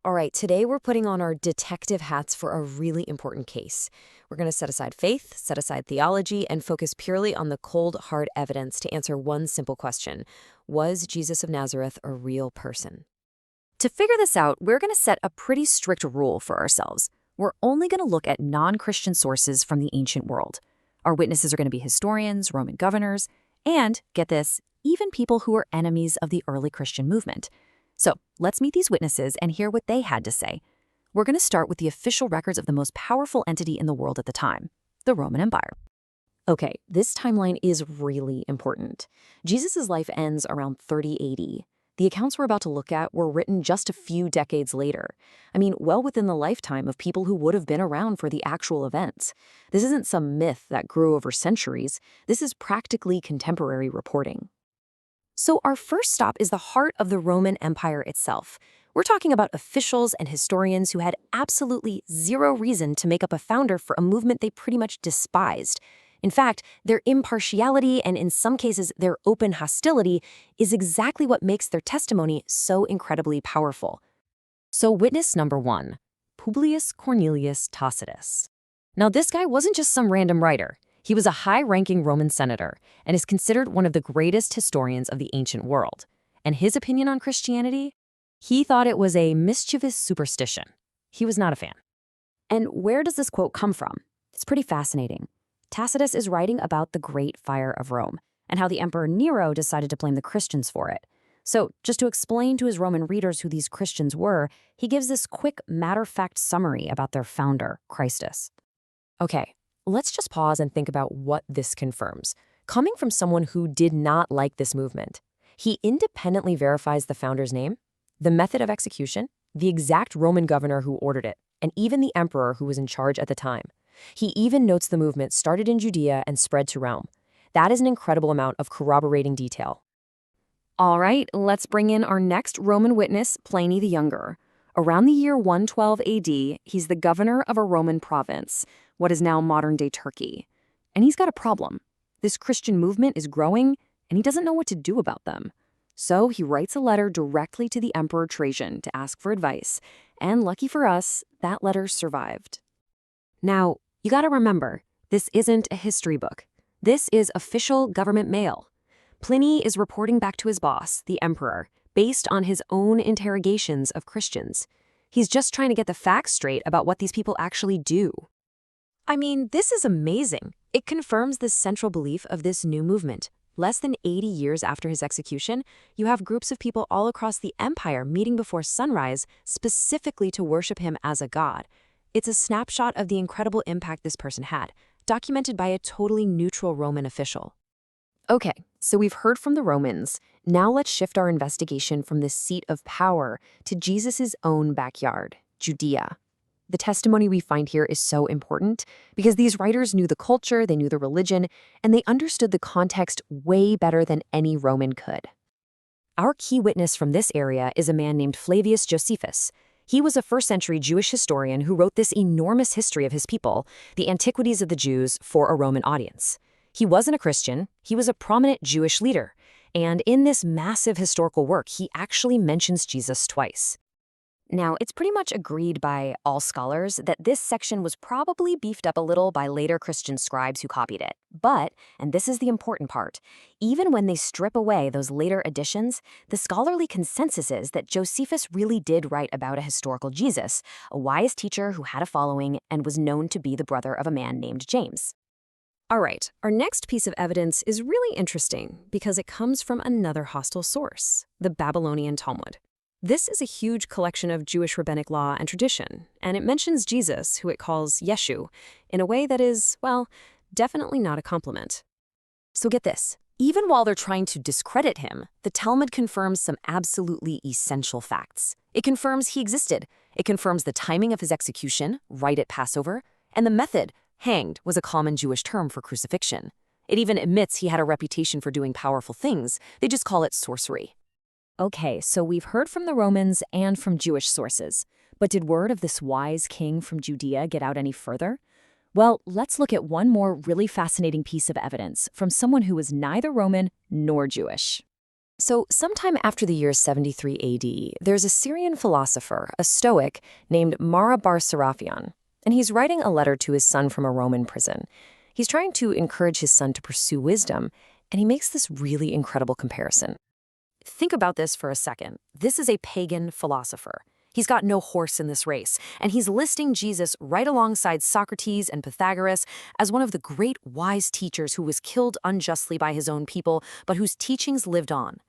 All right, today we're putting on our detective hats for a really important case. We're going to set aside faith, set aside theology, and focus purely on the cold, hard evidence to answer one simple question. Was Jesus of Nazareth a real person? To figure this out, we're going to set a pretty strict rule for ourselves. We're only going to look at non-Christian sources from the ancient world. Our witnesses are going to be historians, Roman governors, and, get this, even people who were enemies of the early Christian movement. So let's meet these witnesses and hear what they had to say. We're going to start with the official records of the most powerful entity in the world at the time, the Roman Empire. Okay, this timeline is really important. Jesus' life ends around 30 AD. The accounts we're about to look at were written just a few decades later. I mean, well within the lifetime of people who would have been around for the actual events. This isn't some myth that grew over centuries. This is practically contemporary reporting. So our first stop is the heart of the Roman Empire itself. We're talking about officials and historians who had absolutely zero reason to make up a founder for a movement they pretty much despised. In fact, their impartiality and in some cases their open hostility is exactly what makes their testimony so incredibly powerful. So witness number 1, Publius Cornelius Tacitus. Now this guy wasn't just some random writer. He was a high-ranking Roman senator and is considered one of the greatest historians of the ancient world. And his opinion on Christianity? He thought it was a mischievous superstition. He was not a fan. And where does this quote come from? It's pretty fascinating. Tacitus is writing about the Great Fire of Rome and how the Emperor Nero decided to blame the Christians for it. So just to explain to his Roman readers who these Christians were, he gives this quick matter-of-fact summary about their founder, Christus. Okay, let's just pause and think about what this confirms. Coming from someone who did not like this movement, he independently verifies the founder's name, the method of execution, the exact Roman governor who ordered it, and even the emperor who was in charge at the time. He even notes the movement started in Judea and spread to Rome. That is an incredible amount of corroborating detail. All right, let's bring in our next Roman witness, Pliny the Younger. Around the year 112 AD, he's the governor of a Roman province, what is now modern-day Turkey. And he's got a problem. This Christian movement is growing, and he doesn't know what to do about them. So he writes a letter directly to the Emperor Trajan to ask for advice. And lucky for us, that letter survived. Now, you gotta remember, this isn't a history book. This is official government mail. Pliny is reporting back to his boss, the emperor, based on his own interrogations of Christians. He's just trying to get the facts straight about what these people actually do. I mean, this is amazing. It confirms the central belief of this new movement. Less than 80 years after his execution, you have groups of people all across the empire meeting before sunrise specifically to worship him as a god. It's a snapshot of the incredible impact this person had, documented by a totally neutral Roman official. Okay, so we've heard from the Romans. Now let's shift our investigation from the seat of power to Jesus' own backyard, Judea. The testimony we find here is so important because these writers knew the culture, they knew the religion, and they understood the context way better than any Roman could. Our key witness from this area is a man named Flavius Josephus. He was a first-century Jewish historian who wrote this enormous history of his people, the Antiquities of the Jews, for a Roman audience. He wasn't a Christian, he was a prominent Jewish leader, and in this massive historical work, he actually mentions Jesus twice. Now, it's pretty much agreed by all scholars that this section was probably beefed up a little by later Christian scribes who copied it. But, and this is the important part, even when they strip away those later additions, the scholarly consensus is that Josephus really did write about a historical Jesus, a wise teacher who had a following and was known to be the brother of a man named James. All right, our next piece of evidence is really interesting because it comes from another hostile source, the Babylonian Talmud. This is a huge collection of Jewish rabbinic law and tradition, and it mentions Jesus, who it calls Yeshu, in a way that is, well, definitely not a compliment. So get this. Even while they're trying to discredit him, the Talmud confirms some absolutely essential facts. It confirms he existed. It confirms the timing of his execution, right at Passover, and the method, hanged, was a common Jewish term for crucifixion. It even admits he had a reputation for doing powerful things. They just call it sorcery. Okay, so we've heard from the Romans and from Jewish sources. But did word of this wise king from Judea get out any further? Well, let's look at one more really fascinating piece of evidence from someone who was neither Roman nor Jewish. So, sometime after the year 73 AD, there's a Syrian philosopher, a Stoic, named Mara bar Serafion, and he's writing a letter to his son from a Roman prison. He's trying to encourage his son to pursue wisdom, and he makes this really incredible comparison. Think about this for a second. This is a pagan philosopher. He's got no horse in this race, and he's listing Jesus right alongside Socrates and Pythagoras as one of the great wise teachers who was killed unjustly by his own people, but whose teachings lived on.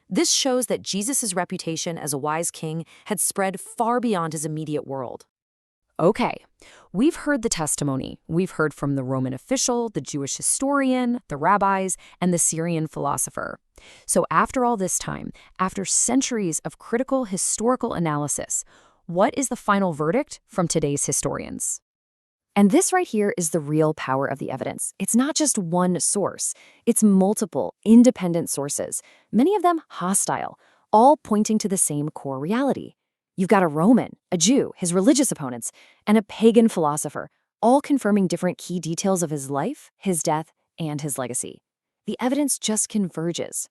This shows that Jesus' reputation as a wise king had spread far beyond his immediate world. Okay, we've heard the testimony. We've heard from the Roman official, the Jewish historian, the rabbis, and the Syrian philosopher. So after all this time, after centuries of critical historical analysis, what is the final verdict from today's historians? And this right here is the real power of the evidence. It's not just one source. It's multiple, independent sources, many of them hostile, all pointing to the same core reality. You've got a Roman, a Jew, his religious opponents, and a pagan philosopher, all confirming different key details of his life, his death, and his legacy. The evidence just converges.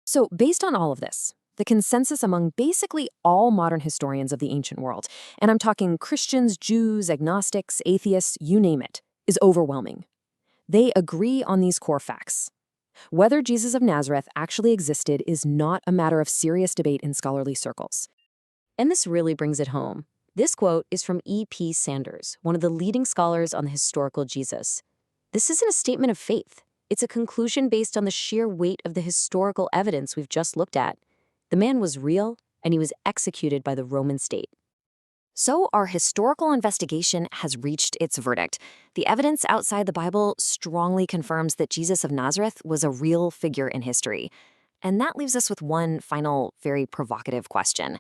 So, based on all of this, the consensus among basically all modern historians of the ancient world, and I'm talking Christians, Jews, agnostics, atheists, you name it, is overwhelming. They agree on these core facts. Whether Jesus of Nazareth actually existed is not a matter of serious debate in scholarly circles. And this really brings it home. This quote is from E.P. Sanders, one of the leading scholars on the historical Jesus. This isn't a statement of faith. It's a conclusion based on the sheer weight of the historical evidence we've just looked at. The man was real, and he was executed by the Roman state. So our historical investigation has reached its verdict. The evidence outside the Bible strongly confirms that Jesus of Nazareth was a real figure in history. And that leaves us with one final, very provocative question.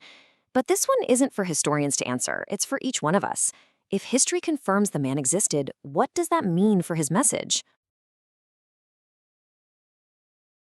But this one isn't for historians to answer. It's for each one of us. If history confirms the man existed, what does that mean for his message?